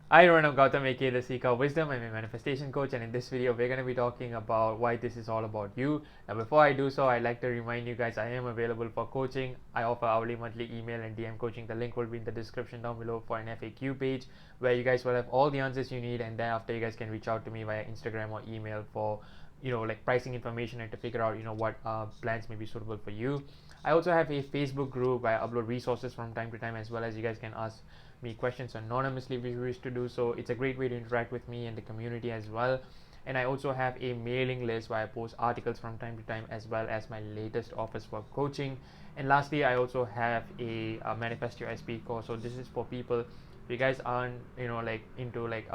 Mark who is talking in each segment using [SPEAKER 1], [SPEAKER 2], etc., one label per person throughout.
[SPEAKER 1] Hi everyone, I'm Gautam aka the Seeker of Wisdom. I'm a manifestation coach, and in this video we're going to be talking about why this is all about you. Now before I do so, I'd like to remind you guys I am available for coaching. I offer hourly, monthly, email and DM coaching. The link will be in the description down below for an FAQ page where you guys will have all the answers you need, and then after you guys can reach out to me via Instagram or email for like pricing information and to figure out what plans may be suitable for you. I also have a Facebook group where I upload resources from time to time, as well as you guys can ask me questions anonymously if you wish to do so. It's a great way to interact with me and the community as well. And I also have a mailing list where I post articles from time to time, as well as my latest offers for coaching. And lastly, I also have a Manifest Your SP course. So this is for people, if you guys aren't like into like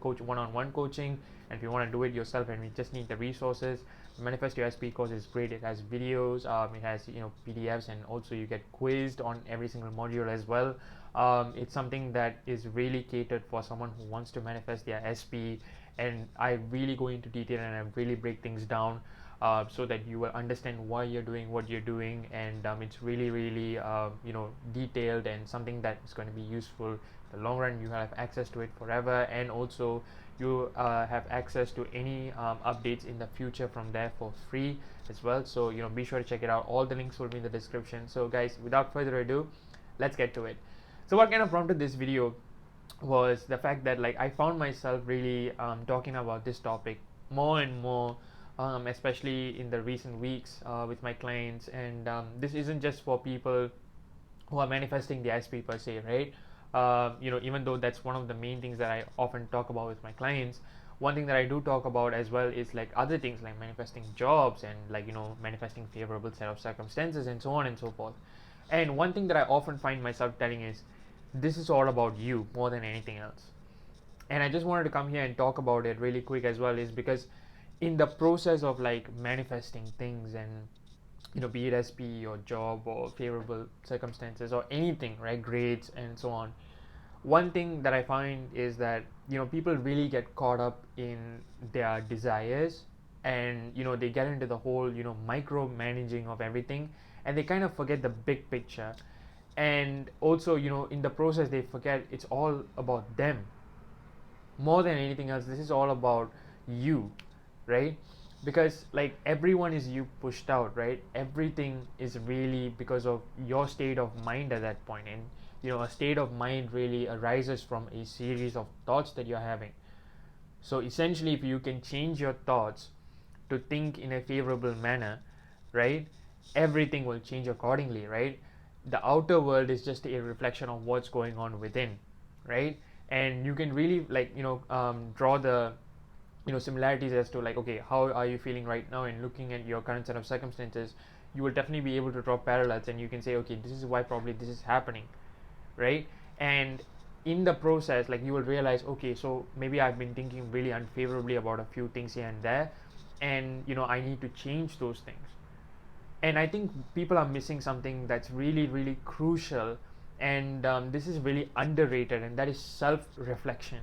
[SPEAKER 1] coach one-on-one coaching, and if you want to do it yourself and we just need the resources, Manifest Your SP course is great. It has videos, it has PDFs, and also you get quizzed on every single module as well. It's something that is really catered for someone who wants to manifest their SP, and I really go into detail and I really break things down so that you will understand why you're doing what you're doing, and it's really detailed and something that is going to be useful in the long run. You have access to it forever, and also you have access to any updates in the future from there for free as well. So be sure to check it out. All the links will be in the description. So guys, without further ado, let's get to it. So what kind of prompted this video was the fact that like I found myself really talking about this topic more and more, especially in the recent weeks with my clients. And this isn't just for people who are manifesting the SP per se, right? Even though that's one of the main things that I often talk about with my clients, one thing that I do talk about as well is like other things like manifesting jobs and like manifesting favorable set of circumstances and so on and so forth. And one thing that I often find myself telling is this is all about you more than anything else. And I just wanted to come here and talk about it really quick as well, is because in the process of like manifesting things, and be it SP or job or favorable circumstances or anything, right, grades and so on, one thing that I find is that people really get caught up in their desires, and they get into the whole micromanaging of everything, and they kind of forget the big picture. And also in the process they forget it's all about them more than anything else. This is all about you, right? Because like everyone is you pushed out, right? Everything is really because of your state of mind at that point. And a state of mind really arises from a series of thoughts that you're having. So essentially, if you can change your thoughts to think in a favorable manner, right, everything will change accordingly, right? The outer world is just a reflection of what's going on within, right? And you can really like draw the similarities as to like, okay, how are you feeling right now, and looking at your current set of circumstances, you will definitely be able to draw parallels, and you can say, okay, this is why probably this is happening, right? And in the process, like you will realize, okay, so maybe I've been thinking really unfavorably about a few things here and there, and I need to change those things. And I think people are missing something that's really crucial, and this is really underrated, and that is self-reflection,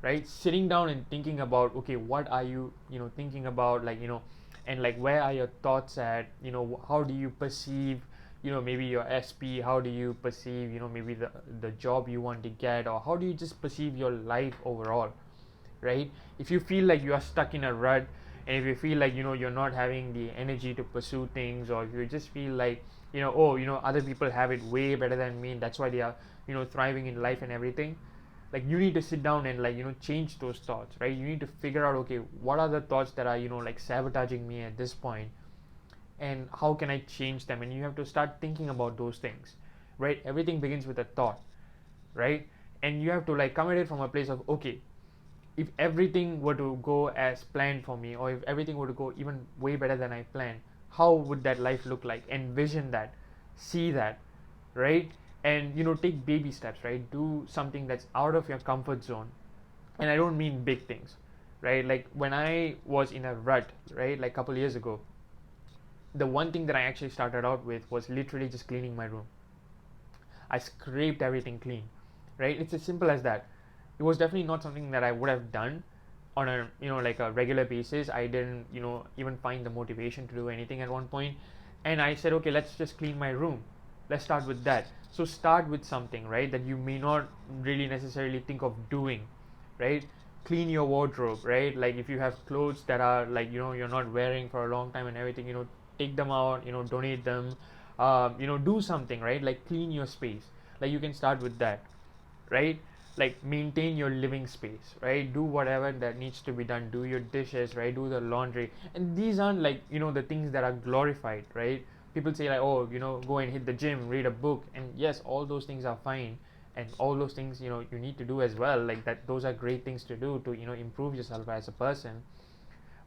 [SPEAKER 1] right? Sitting down and thinking about, okay, what are you thinking about, like and like where are your thoughts at, how do you perceive maybe your SP, how do you perceive maybe the job you want to get, or how do you just perceive your life overall, right? If you feel like you are stuck in a rut, and if you feel like you're not having the energy to pursue things, or if you just feel like oh, other people have it way better than me, and that's why they are thriving in life and everything, like you need to sit down and like change those thoughts, right? You need to figure out, okay, what are the thoughts that are like sabotaging me at this point, and how can I change them? And you have to start thinking about those things, right? Everything begins with a thought, right? And you have to like come at it from a place of, okay, if everything were to go as planned for me, or if everything were to go even way better than I planned, how would that life look like? Envision that, see that, right? And take baby steps, right? Do something that's out of your comfort zone. And I don't mean big things, right? Like when I was in a rut, right, like a couple years ago, the one thing that I actually started out with was literally just cleaning my room. I scraped everything clean, right? It's as simple as that. It was definitely not something that I would have done on a like a regular basis. I didn't even find the motivation to do anything at one point, and I said, okay, let's just clean my room, Let's start with that. So start with something, right, that you may not really necessarily think of doing, right? Clean your wardrobe, right? Like if you have clothes that are like, you're not wearing for a long time and everything, take them out, donate them, do something, right? Like clean your space. Like you can start with that, right? Like maintain your living space, right? Do whatever that needs to be done. Do your dishes, right? Do the laundry. And these aren't like, the things that are glorified, right? People say like, oh, go and hit the gym, read a book. And yes, all those things are fine. And all those things, you need to do as well. Like that, those are great things to do to, improve yourself as a person.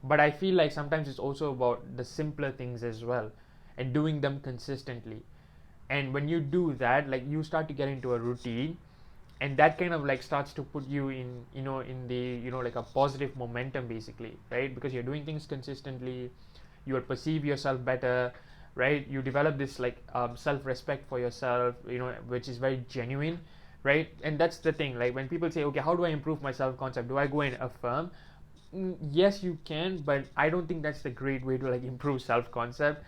[SPEAKER 1] But I feel like sometimes it's also about the simpler things as well, and doing them consistently. And when you do that, like you start to get into a routine, and that kind of like starts to put you in, in the, like a positive momentum basically, right? Because you're doing things consistently, you will perceive yourself better, right? You develop this like self-respect for yourself, which is very genuine, right? And that's the thing, like when people say, okay, how do I improve my self-concept? Do I go and affirm? Yes, you can, but I don't think that's the great way to like improve self-concept.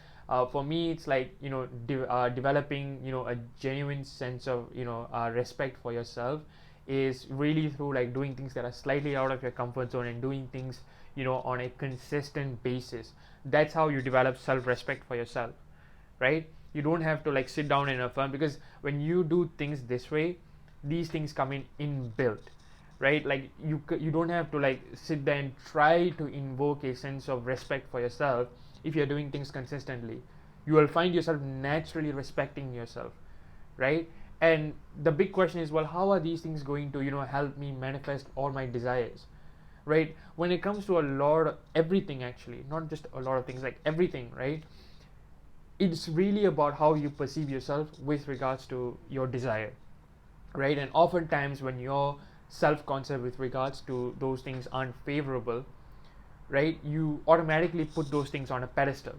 [SPEAKER 1] For me, it's like, developing, a genuine sense of, respect for yourself is really through like doing things that are slightly out of your comfort zone and doing things, on a consistent basis. That's how you develop self-respect for yourself, right? You don't have to like sit down and affirm, because when you do things this way, these things come in inbuilt, right? Like you don't have to like sit there and try to invoke a sense of respect for yourself. If you're doing things consistently, you will find yourself naturally respecting yourself, right? And the big question is, well, how are these things going to, help me manifest all my desires, right? When it comes to a lot of everything, actually, not just a lot of things, like everything, right? It's really about how you perceive yourself with regards to your desire, right? And oftentimes when your self-concept with regards to those things aren't favorable, right, you automatically put those things on a pedestal,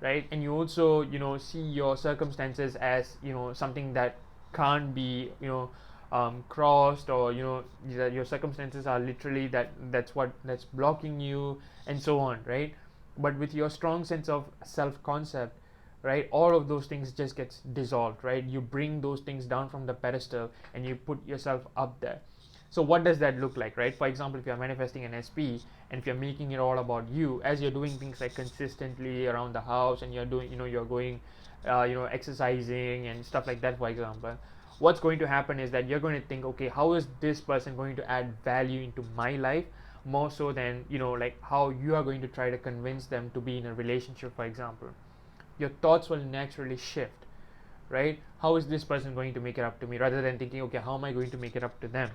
[SPEAKER 1] right? And you also, see your circumstances as, something that can't be, crossed, or that your circumstances are literally that's blocking you, and so on, right? But with your strong sense of self-concept, right, all of those things just gets dissolved, right? You bring those things down from the pedestal and you put yourself up there. So what does that look like, right? For example, if you're manifesting an SP, and if you're making it all about you, as you're doing things like consistently around the house, and you're doing, you're going, exercising and stuff like that, for example, what's going to happen is that you're going to think, okay, how is this person going to add value into my life, more so than, like how you are going to try to convince them to be in a relationship, for example. Your thoughts will naturally shift, right? How is this person going to make it up to me, rather than thinking, okay, how am I going to make it up to them,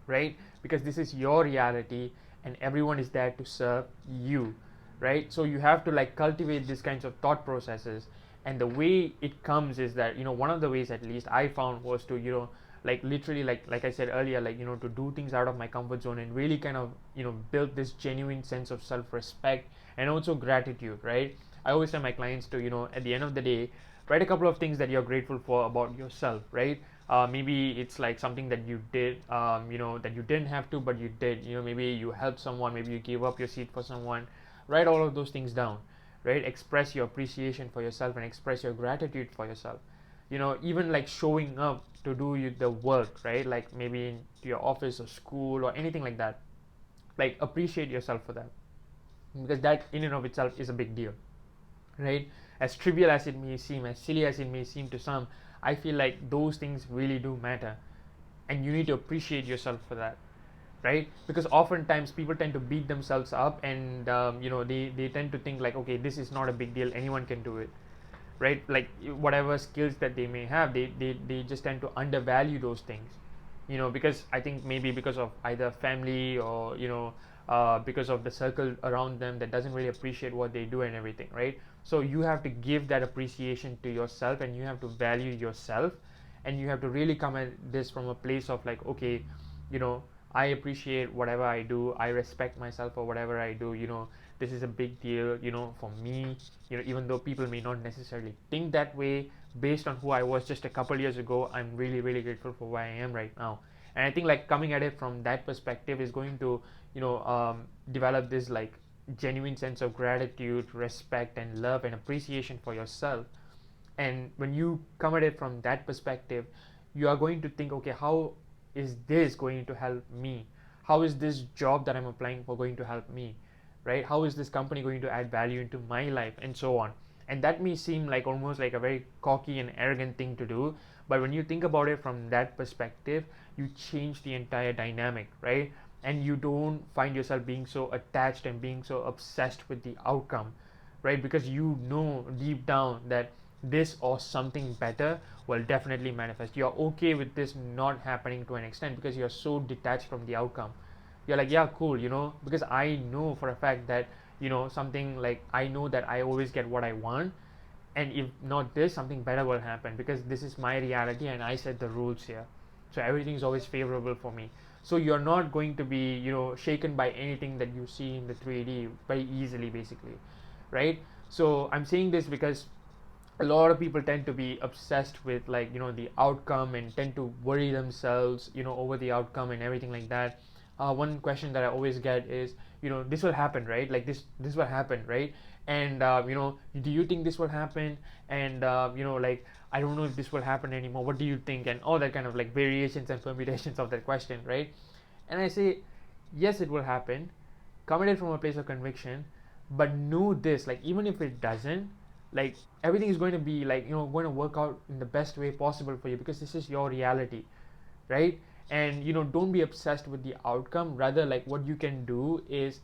[SPEAKER 1] right? Because this is your reality, and everyone is there to serve you, right? So you have to like cultivate these kinds of thought processes. And the way it comes is that, one of the ways, at least I found, was to, like literally, like I said earlier, like, to do things out of my comfort zone, and really kind of, build this genuine sense of self-respect and also gratitude, right? I always tell my clients to, at the end of the day, write a couple of things that you're grateful for about yourself, right? Maybe it's like something that you did, that you didn't have to, but you did. Maybe you helped someone, maybe you gave up your seat for someone. Write all of those things down, right? Express your appreciation for yourself and express your gratitude for yourself. Even like showing up to do the work, right? Like maybe in your office or school or anything like that. Like appreciate yourself for that, because that in and of itself is a big deal, right? As trivial as it may seem, as silly as it may seem to some, I feel like those things really do matter, and you need to appreciate yourself for that, right? Because oftentimes people tend to beat themselves up, and they tend to think like, okay, this is not a big deal, anyone can do it, right? Like whatever skills that they may have, they just tend to undervalue those things, because I think maybe because of either family, or because of the circle around them that doesn't really appreciate what they do and everything, right? So you have to give that appreciation to yourself, and you have to value yourself, and you have to really come at this from a place of like, okay, I appreciate whatever I do, I respect myself for whatever I do, this is a big deal, for me, even though people may not necessarily think that way based on who I was just a couple years ago. I'm really, really grateful for where I am right now. And I think like coming at it from that perspective is going to, develop this like genuine sense of gratitude, respect, and love and appreciation for yourself, And when you come at it from that perspective, you are going to think, okay, how is this going to help me? How is this job that I'm applying for going to help me? Right? How is this company going to add value into my life, and so on? And that may seem like almost like a very cocky and arrogant thing to do, but when you think about it from that perspective, you change the entire dynamic, right? And you don't find yourself being so attached and being so obsessed with the outcome, right? Because you know deep down that this or something better will definitely manifest. You're okay with this not happening to an extent because you're so detached from the outcome. You're like, yeah, cool, because I know for a fact that, something like, I know that I always get what I want, and if not this, something better will happen because this is my reality and I set the rules here. So everything is always favorable for me. So you're not going to be, shaken by anything that you see in the 3D very easily, basically, right? So I'm saying this because a lot of people tend to be obsessed with, like, the outcome, and tend to worry themselves, over the outcome and everything like that. One question that I always get is, this will happen, right? Like, this will happen, right? And do you think this will happen? And like, I don't know if this will happen anymore, what do you think? And all that kind of like variations and permutations of that question, right? And I say, yes, it will happen. Come at it from a place of conviction, but know this, like, even if it doesn't, like, everything is going to be, like, going to work out in the best way possible for you, because this is your reality, right? And don't be obsessed with the outcome. Rather, like, what you can do is,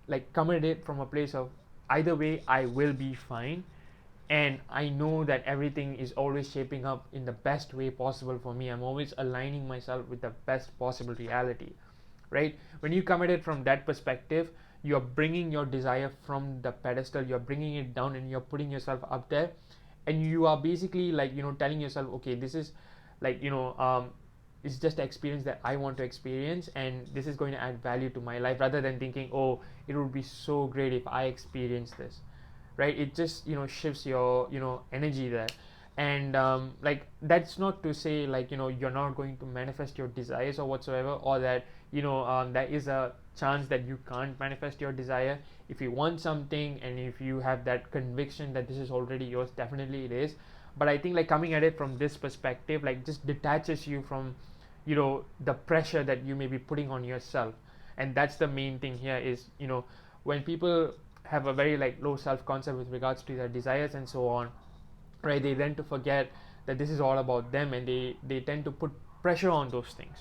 [SPEAKER 1] like, come at it from a place of, either way I will be fine, and I know that everything is always shaping up in the best way possible for me. I'm always aligning myself with the best possible reality, right? When you come at it from that perspective, you're bringing your desire from the pedestal, you're bringing it down, and you're putting yourself up there, and you are basically, like, telling yourself, okay, this is, like, it's just an experience that I want to experience, and this is going to add value to my life, rather than thinking, oh, it would be so great if I experience this, right? It just, shifts your, energy there. And like, that's not to say, like, you're not going to manifest your desires or whatsoever, or that, there is a chance that you can't manifest your desire. If you want something, and if you have that conviction that this is already yours, definitely it is. But I think, like, coming at it from this perspective, like, just detaches you from, the pressure that you may be putting on yourself. And that's the main thing here is, when people have a very, like, low self-concept with regards to their desires and so on, right, they tend to forget that this is all about them, and they tend to put pressure on those things.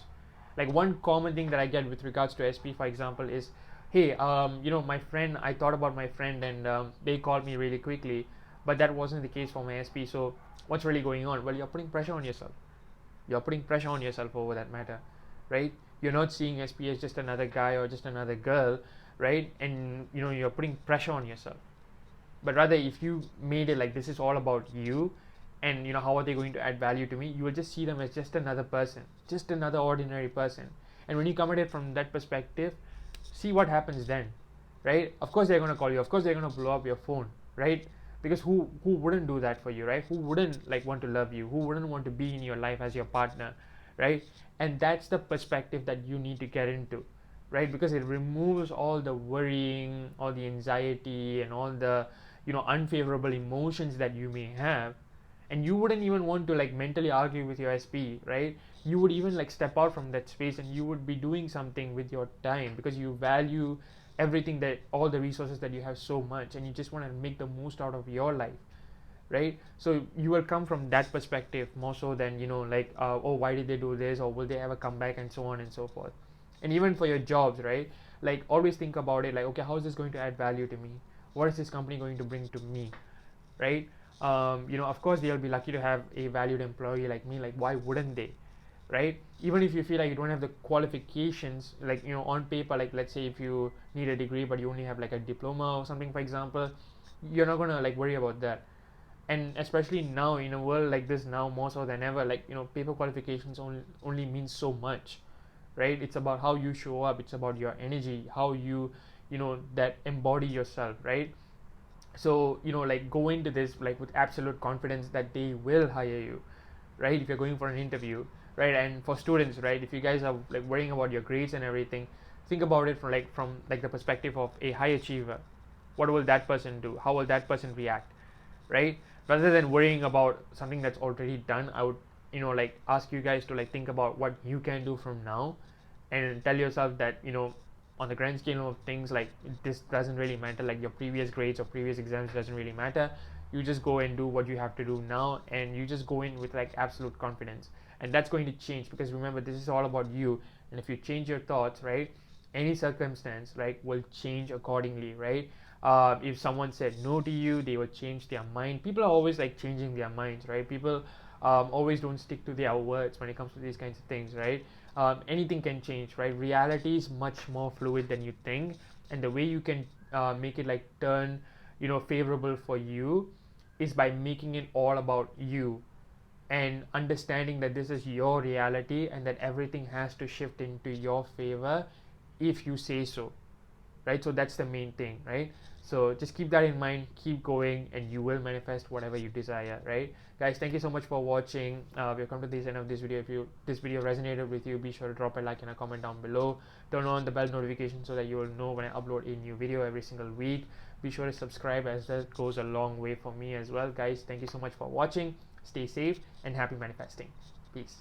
[SPEAKER 1] Like, one common thing that I get with regards to SP, for example, is, hey, my friend, I thought about my friend, and they called me really quickly, but that wasn't the case for my SP. So what's really going on? Well, you're putting pressure on yourself. You're putting pressure on yourself over that matter, right? You're not seeing SP as just another guy or just another girl, right? And you're putting pressure on yourself. But rather, if you made it like, this is all about you, and how are they going to add value to me, you will just see them as just another person, just another ordinary person. And when you come at it from that perspective, see what happens then, right? Of course they're going to call you, of course they're going to blow up your phone, right? Because who wouldn't do that for you, right? Who wouldn't, like, want to love you? Who wouldn't want to be in your life as your partner, right? And that's the perspective that you need to get into, right? Because it removes all the worrying, all the anxiety, and all the unfavorable emotions that you may have. And you wouldn't even want to, like, mentally argue with your SP, right? You would even, like, step out from that space, and you would be doing something with your time, because you value everything, that all the resources that you have so much, and you just want to make the most out of your life, right? So you will come from that perspective more so than, like, oh, why did they do this, or will they ever come back, and so on and so forth. And even for your jobs, right? Like, always think about it like, okay, how is this going to add value to me? What is this company going to bring to me, right? Of course they'll be lucky to have a valued employee like me. Like, why wouldn't they, right? Even if you feel like you don't have the qualifications, like, on paper, like, let's say if you need a degree but you only have like a diploma or something, for example, you're not gonna, like, worry about that. And especially now, in a world like this, now more so than ever, like, paper qualifications only means so much, right? It's about how you show up, it's about your energy, how you that embody yourself, right? So like, go into this, like, with absolute confidence that they will hire you, right? If you're going for an interview, right? And for students, right, if you guys are, like, worrying about your grades and everything, think about it from the perspective of a high achiever. What will that person do? How will that person react, right? rather than worrying about something that's already done. I would, like, ask you guys to like think about what you can do from now, and tell yourself that, on the grand scale of things, like, this doesn't really matter, like your previous grades or previous exams doesn't really matter. You just go and do what you have to do now, and you just go in with like absolute confidence, and that's going to change, because remember, this is all about you. And if you change your thoughts, right, any circumstance, right, will change accordingly, right? If someone said no to you, they will change their mind. People are always like changing their minds, right? People always don't stick to their words when it comes to these kinds of things, right? Anything can change, right? Reality is much more fluid than you think, and the way you can make it like turn, favorable for you, is by making it all about you, and understanding that this is your reality, and that everything has to shift into your favor if you say so, right? So that's the main thing, right? So just keep that in mind, keep going, and you will manifest whatever you desire, right? Guys, thank you so much for watching. We've come to the end of this video. If this video resonated with you, be sure to drop a like and a comment down below. Turn on the bell notification so that you will know when I upload a new video every single week. Be sure to subscribe, as that goes a long way for me as well. Guys, thank you so much for watching. Stay safe and happy manifesting. Peace.